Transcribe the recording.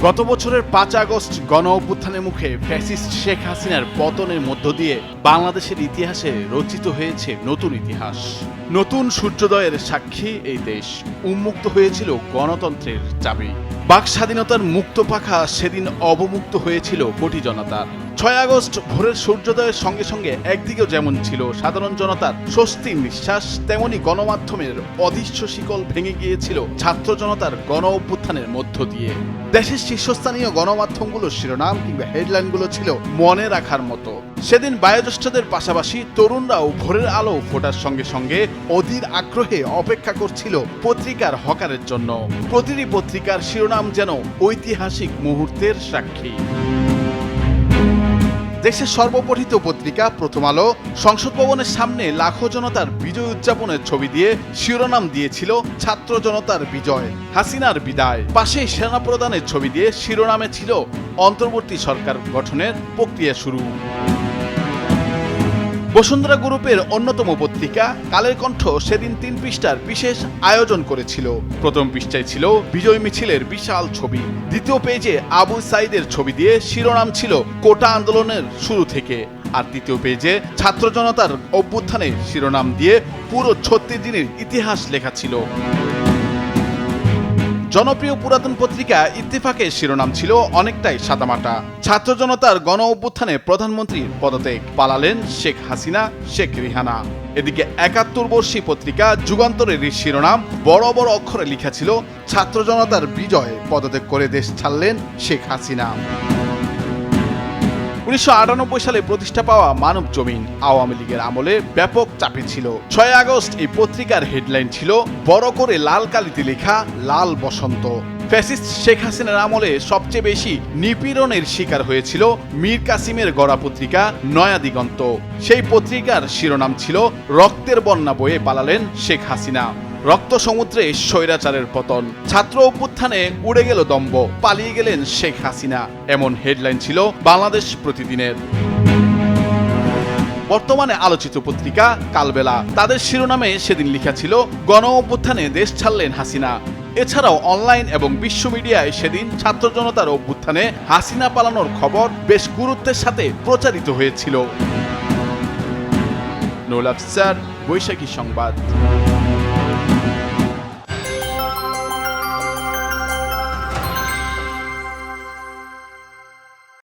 গত বছরের 5 আগস্ট গণ অভ্যুত্থানের মুখে ফ্যাসিস্ট শেখ হাসিনার পতনের মধ্য দিয়ে বাংলাদেশের ইতিহাসে রচিত হয়েছে নতুন ইতিহাস। নতুন সূর্যোদয়ের সাক্ষী এই দেশ। উন্মুক্ত হয়েছিল গণতন্ত্রের চাবি। বাক স্বাধীনতার মুক্ত পাখা সেদিন অবমুক্ত হয়েছিল কোটি জনতার। 6 আগস্ট ভোরের সূর্যোদয়ের সঙ্গে সঙ্গে একদিকেও যেমন ছিল সাধারণ জনতার স্বস্তির নিঃশ্বাস, তেমনি গণমাধ্যমের অদৃশ্য শিকল ভেঙে গিয়েছিল ছাত্র জনতার গণ অভ্যুত্থানের মধ্য দিয়ে। দেশের শীর্ষস্থানীয় গণমাধ্যমগুলোর শিরোনাম কিংবা হেডলাইনগুলো ছিল মনে রাখার মতো। সেদিন বয়োজ্যেষ্ঠদের পাশাপাশি তরুণরাও ভোরের আলো ফোটার সঙ্গে সঙ্গে অধীর আগ্রহে অপেক্ষা করছিল পত্রিকার হকারের জন্য। প্রতিটি পত্রিকার শিরোনাম যেন ঐতিহাসিক মুহূর্তের সাক্ষী। দেশের সর্বপঠিত পত্রিকা প্রথম আলো সংসদ ভবনের সামনে লাখো জনতার বিজয় উদযাপনের ছবি দিয়ে শিরোনাম দিয়েছিল ছাত্র জনতার বিজয়, হাসিনার বিদায়। পাশেই সেনা প্রধানের ছবি দিয়ে শিরোনামে ছিল অন্তর্বর্তী সরকার গঠনের প্রক্রিয়া শুরু। বসুন্ধরা গ্রুপের অন্যতম পত্রিকা কালের কণ্ঠ সেদিন 3 পৃষ্ঠার বিশেষ আয়োজন করেছিল। প্রথম পৃষ্ঠায় ছিল বিজয় মিছিলের বিশাল ছবি, দ্বিতীয় পেজে আবু সাইদের ছবি দিয়ে শিরোনাম ছিল কোটা আন্দোলনের শুরু থেকে, আর তৃতীয় পেজে ছাত্র জনতার অভ্যুত্থানের শিরোনাম দিয়ে পুরো 36 দিনের ইতিহাস লেখা ছিল। জনপ্রিয় পুরাতন পত্রিকা ইত্তেফাকের শিরোনাম ছিল অনেকটাই সাদামাটা। ছাত্র জনতার গণ অভ্যুত্থানে প্রধানমন্ত্রীর পদত্যাগ, পালালেন শেখ হাসিনা, শেখ রেহানা। এদিকে 71 বর্ষী পত্রিকা যুগান্তরের শিরোনাম বড় বড় অক্ষরে লেখা ছিল ছাত্র জনতার বিজয়, পদত্যাগ করে দেশ ছাড়লেন শেখ হাসিনা। 1998 সালে প্রতিষ্ঠা পাওয়া মানব জমিন আওয়ামী লীগের আমলে ব্যাপক চাপে ছিল। 6 আগস্ট এই পত্রিকার হেডলাইন ছিল বড় করে লাল কালিতে লেখা লাল বসন্ত। ফ্যাসিস্ট শেখ হাসিনার আমলে সবচেয়ে বেশি নিপীড়নের শিকার হয়েছিল মীর কাসিমের গড়া পত্রিকা নয়া দিগন্ত। সেই পত্রিকার শিরোনাম ছিল রক্তের বন্যা বয়ে পালালেন শেখ হাসিনা, রক্ত সমুদ্রে স্বৈরাচারের পতন, ছাত্র অভ্যুত্থানে উড়ে গেল দম্ভ, পালিয়ে গেলেন শেখ হাসিনা। এমন হেডলাইন ছিল বাংলাদেশ প্রতিদিনের। বর্তমানে আলোচিত পত্রিকা কালবেলা, তাদের শিরোনামে সেদিন লেখা ছিল গণ অভ্যুত্থানে দেশ ছাড়লেন হাসিনা। এছাড়াও অনলাইন এবং বিশ্ব মিডিয়ায় সেদিন ছাত্র জনতার অভ্যুত্থানে হাসিনা পালানোর খবর বেশ গুরুত্বের সাথে প্রচারিত হয়েছিল। নুরুল আফসার, বৈশাখী সংবাদ।